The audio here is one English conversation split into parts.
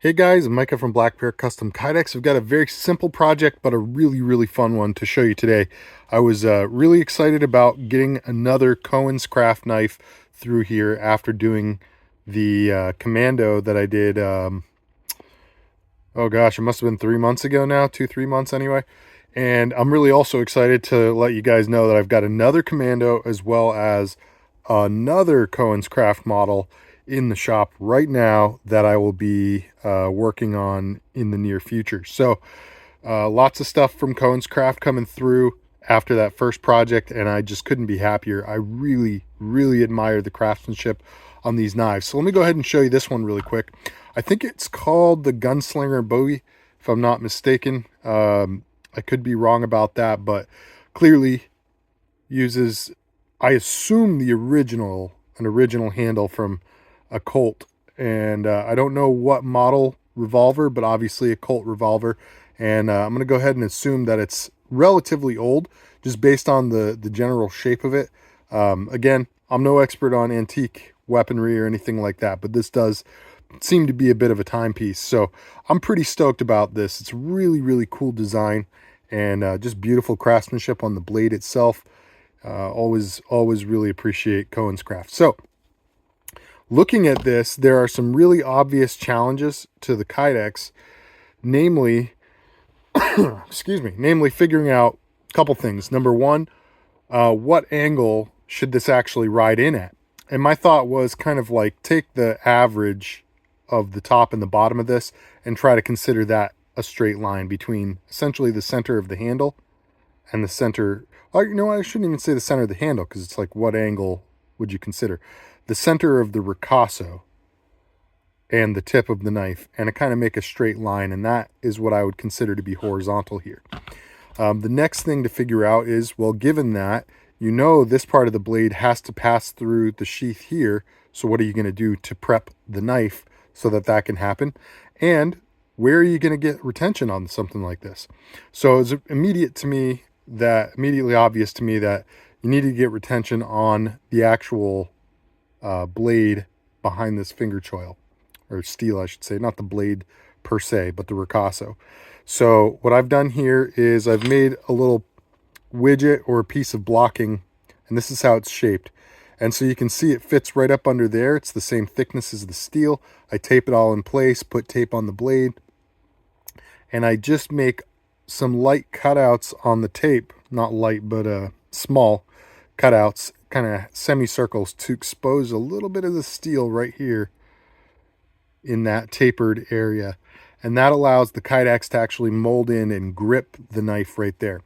Hey guys, I'm Micah from blackbearcustomkydex. I've got a very simple project, but a really fun one to show you today. I was really excited about getting another Koenscraft knife through here after doing the commando that I did, oh gosh, it must have been 3 months ago now, 3 months anyway. And I'm really also excited to let you guys know that I've got another commando as well as another Koenscraft model in the shop right now that I will be working on in the near future. So lots of stuff from Koenscraft coming through after that first project, and I just couldn't be happier. I really admire the craftsmanship on these knives. So let me go ahead and show you this one really quick. I think it's called the Gunslinger Bowie, if I'm not mistaken. I could be wrong about that, but clearly uses, I assume, an original handle from a Colt, and I don't know what model revolver, but obviously a Colt revolver. And I'm going to go ahead and assume that it's relatively old, just based on the general shape of it. Again, I'm no expert on antique weaponry or anything like that, but this does seem to be a bit of a timepiece. So I'm pretty stoked about this. It's really cool design, and just beautiful craftsmanship on the blade itself. Always really appreciate Koenscraft. So looking at this, there are some really obvious challenges to the Kydex, namely, namely figuring out a couple things. Number one, what angle should this actually ride in at? And my thought was kind of like, take the average of the top and the bottom of this and try to consider that a straight line between essentially the center of the handle and the center. Oh, you know what? I shouldn't even say the center of the handle, because it's like, what angle would you consider? The center of the ricasso and the tip of the knife, and to kind of make a straight line, and that is what I would consider to be horizontal here. The next thing to figure out is, well, given that, you know, this part of the blade has to pass through the sheath here, so what are you going to do to prep the knife so that that can happen? And where are you going to get retention on something like this? So it's immediately obvious to me that you need to get retention on the actual blade behind this finger choil, or steel, I should say, not the blade per se, but the ricasso. So what I've done here is I've made a little widget or a piece of blocking, and this is how it's shaped. And so you can see it fits right up under there. It's the same thickness as the steel. I tape it all in place, put tape on the blade, and I just make some light cutouts on the tape, not light, but small cutouts, kind of semicircles, to expose a little bit of the steel right here in that tapered area. And that allows the Kydex to actually mold in and grip the knife right there.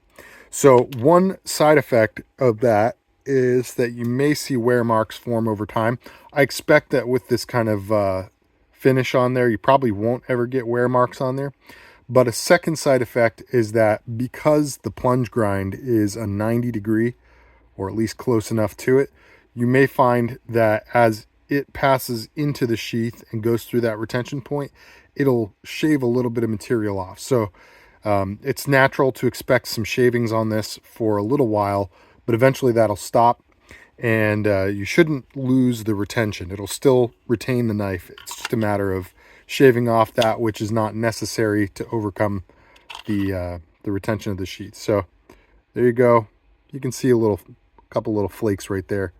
So one side effect of that is that you may see wear marks form over time. I expect that with this kind of finish on there, you probably won't ever get wear marks on there. But a second side effect is that because the plunge grind is a 90-degree, or at least close enough to it, you may find that as it passes into the sheath and goes through that retention point, it'll shave a little bit of material off. So it's natural to expect some shavings on this for a little while, but eventually that'll stop, and you shouldn't lose the retention. It'll still retain the knife. It's just a matter of shaving off that which is not necessary to overcome the retention of the sheath. So there you go. You can see a couple little flakes right there.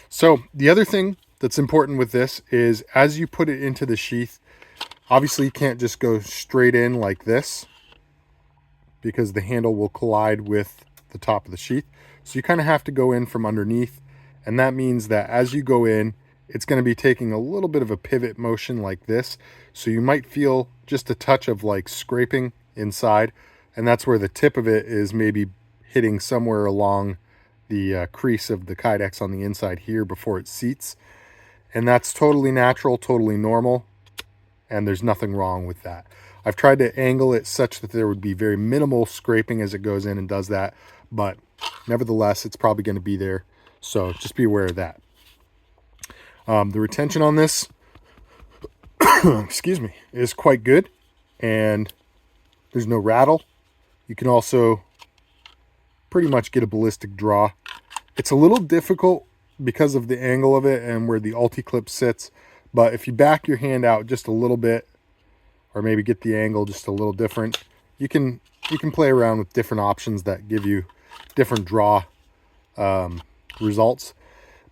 So the other thing that's important with this is, as you put it into the sheath, obviously you can't just go straight in like this, because the handle will collide with the top of the sheath. So you kind of have to go in from underneath, and that means that as you go in, it's going to be taking a little bit of a pivot motion like this. So you might feel just a touch of like scraping inside, and that's where the tip of it is maybe hitting somewhere along the crease of the Kydex on the inside here before it seats. And that's totally natural, totally normal, and there's nothing wrong with that. I've tried to angle it such that there would be very minimal scraping as it goes in and does that, but nevertheless, it's probably going to be there. So just be aware of that. The retention on this, excuse me, is quite good, and there's no rattle. You can also pretty much get a ballistic draw. It's a little difficult because of the angle of it and where the ulti-clip sits. But if you back your hand out just a little bit, or maybe get the angle just a little different, you can play around with different options that give you different draw results.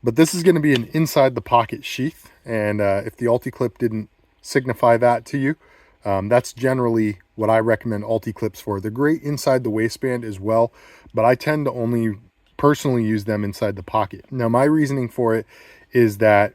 But this is going to be an inside the pocket sheath, and if the ulti-clip didn't signify that to you, that's generally what I recommend ulti-clips for. They're great inside the waistband as well, but I tend to only personally use them inside the pocket. Now, my reasoning for it is that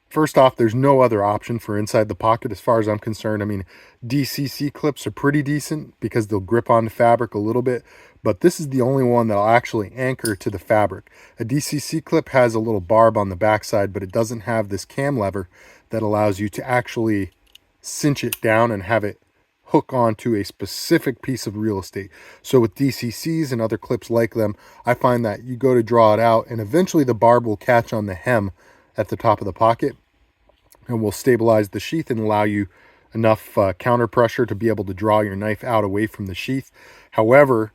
first off, there's no other option for inside the pocket as far as I'm concerned. I mean, DCC clips are pretty decent because they'll grip onto fabric a little bit, but this is the only one that'll actually anchor to the fabric. A DCC clip has a little barb on the backside, but it doesn't have this cam lever that allows you to actually cinch it down and have it hook onto a specific piece of real estate. So with DCCs and other clips like them, I find that you go to draw it out and eventually the barb will catch on the hem at the top of the pocket and will stabilize the sheath and allow you enough counter pressure to be able to draw your knife out away from the sheath. However,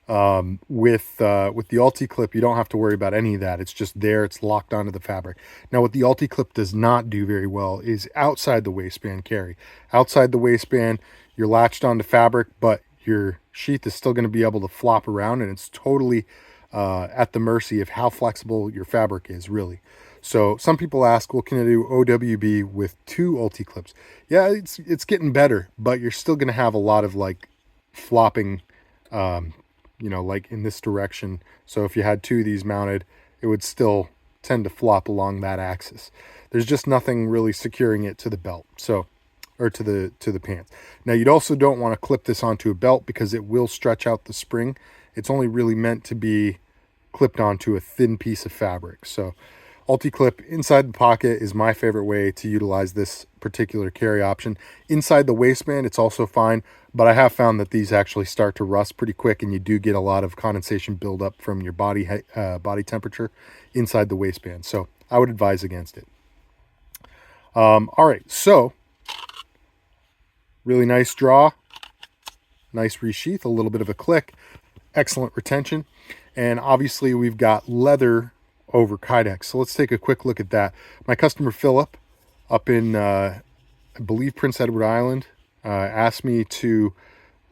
with the ulti-clip, you don't have to worry about any of that. It's just there, it's locked onto the fabric. Now, what the ulti-clip does not do very well is outside the waistband carry. Outside the waistband, you're latched onto fabric, but your sheath is still going to be able to flop around, and it's totally at the mercy of how flexible your fabric is, really. So some people ask, well, can I do OWB with 2 ulti clips? Yeah, it's getting better, but you're still going to have a lot of like flopping, you know, like in this direction. So if you had 2 of these mounted, it would still tend to flop along that axis. There's just nothing really securing it to the belt, so, or to the pants. Now, you'd also don't want to clip this onto a belt because it will stretch out the spring. It's only really meant to be clipped onto a thin piece of fabric. So ulti-clip inside the pocket is my favorite way to utilize this particular carry option. Inside the waistband, it's also fine, but I have found that these actually start to rust pretty quick, and you do get a lot of condensation buildup from your body temperature inside the waistband. So I would advise against it. All right, so really nice draw, nice resheath, a little bit of a click, excellent retention, and obviously we've got leather over Kydex. So let's take a quick look at that. My customer Philip up in I believe Prince Edward Island asked me to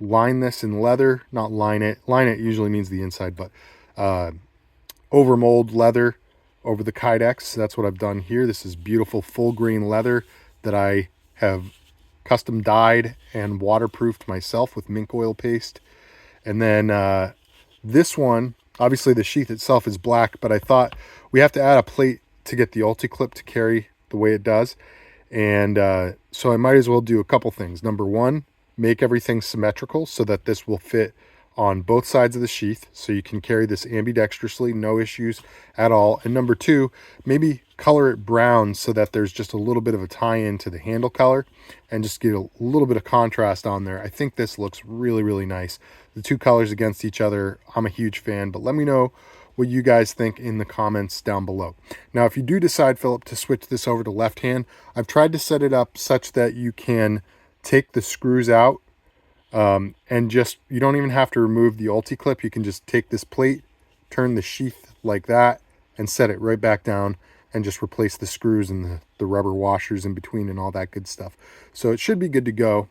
line this in leather. Not line it usually means the inside, but over mold leather over the Kydex. That's what I've done here. This is beautiful full grain leather that I have custom dyed and waterproofed myself with mink oil paste. And then this one, obviously the sheath itself is black, but I thought we have to add a plate to get the ulti-clip to carry the way it does. And so I might as well do a couple things. Number one, make everything symmetrical so that this will fit on both sides of the sheath, so you can carry this ambidextrously, no issues at all. And number two, maybe color it brown so that there's just a little bit of a tie-in to the handle color and just get a little bit of contrast on there. I think this looks really, really nice. The 2 colors against each other, I'm a huge fan, but let me know what you guys think in the comments down below. Now, if you do decide, Philip, to switch this over to left hand, I've tried to set it up such that you can take the screws out and just, you don't even have to remove the ulti-clip. You can just take this plate, turn the sheath like that, and set it right back down and just replace the screws and the rubber washers in between and all that good stuff. So it should be good to go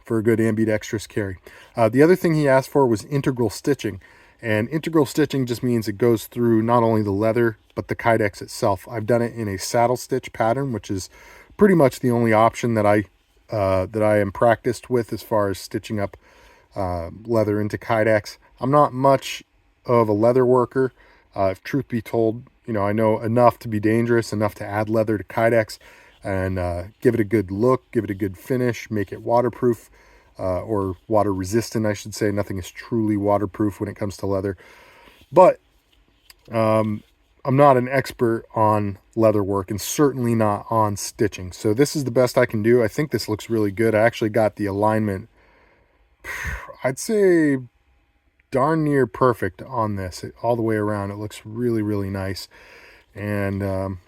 for a good ambidextrous carry. The other thing he asked for was integral stitching. And integral stitching just means it goes through not only the leather, but the Kydex itself. I've done it in a saddle stitch pattern, which is pretty much the only option that I am practiced with as far as stitching up leather into Kydex. I'm not much of a leather worker. If truth be told, you know, I know enough to be dangerous, enough to add leather to Kydex and give it a good look, give it a good finish, make it waterproof or water resistant, I should say. Nothing is truly waterproof when it comes to leather. But I'm not an expert on leather work and certainly not on stitching. So this is the best I can do. I think this looks really good. I actually got the alignment, I'd say darn near perfect on this all the way around. It looks really, really nice. And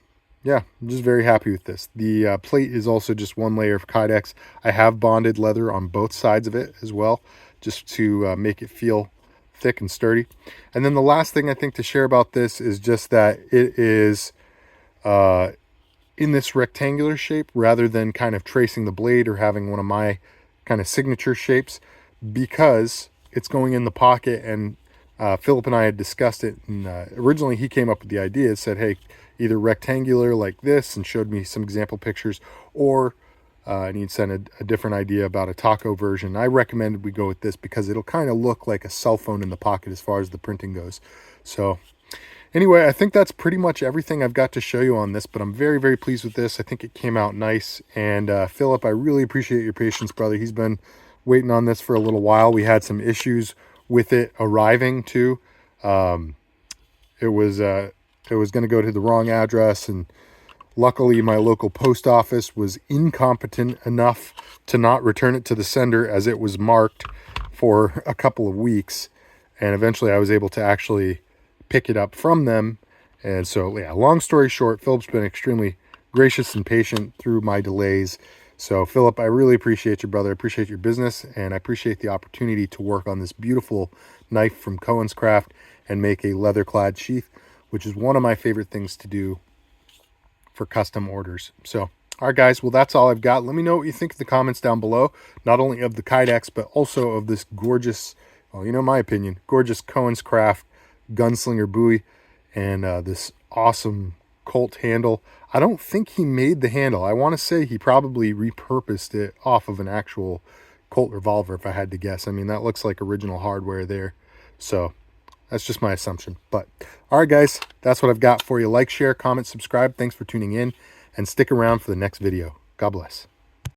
yeah, I'm just very happy with this. The plate is also just 1 layer of Kydex. I have bonded leather on both sides of it as well, just to make it feel thick and sturdy. And then the last thing I think to share about this is just that it is in this rectangular shape rather than kind of tracing the blade or having one of my kind of signature shapes, because it's going in the pocket. And Philip and I had discussed it, and originally he came up with the idea, said, hey, either rectangular like this, and showed me some example pictures, or and he'd sent a different idea about a taco version. I recommended we go with this because it'll kind of look like a cell phone in the pocket as far as the printing goes. So anyway, I think that's pretty much everything I've got to show you on this, but I'm very, very pleased with this. I think it came out nice. And Philip, I really appreciate your patience, brother. He's been waiting on this for a little while. We had some issues with it arriving too. It was going to go to the wrong address, and luckily my local post office was incompetent enough to not return it to the sender, as it was marked for a couple of weeks. And eventually I was able to actually pick it up from them. And so, yeah, long story short, Philip's been extremely gracious and patient through my delays. So Philip, I really appreciate you, brother. I appreciate your business, and I appreciate the opportunity to work on this beautiful knife from Koenscraft and make a leather clad sheath, which is one of my favorite things to do for custom orders. So, all right, guys, well, that's all I've got. Let me know what you think in the comments down below, not only of the Kydex, but also of this gorgeous, well, you know my opinion, gorgeous Koenscraft gunslinger Bowie, and this awesome Colt handle. I don't think he made the handle. I want to say he probably repurposed it off of an actual Colt revolver, if I had to guess. I mean, that looks like original hardware there. So that's just my assumption. But all right, guys, that's what I've got for you. Like, share, comment, subscribe. Thanks for tuning in, and stick around for the next video. God bless.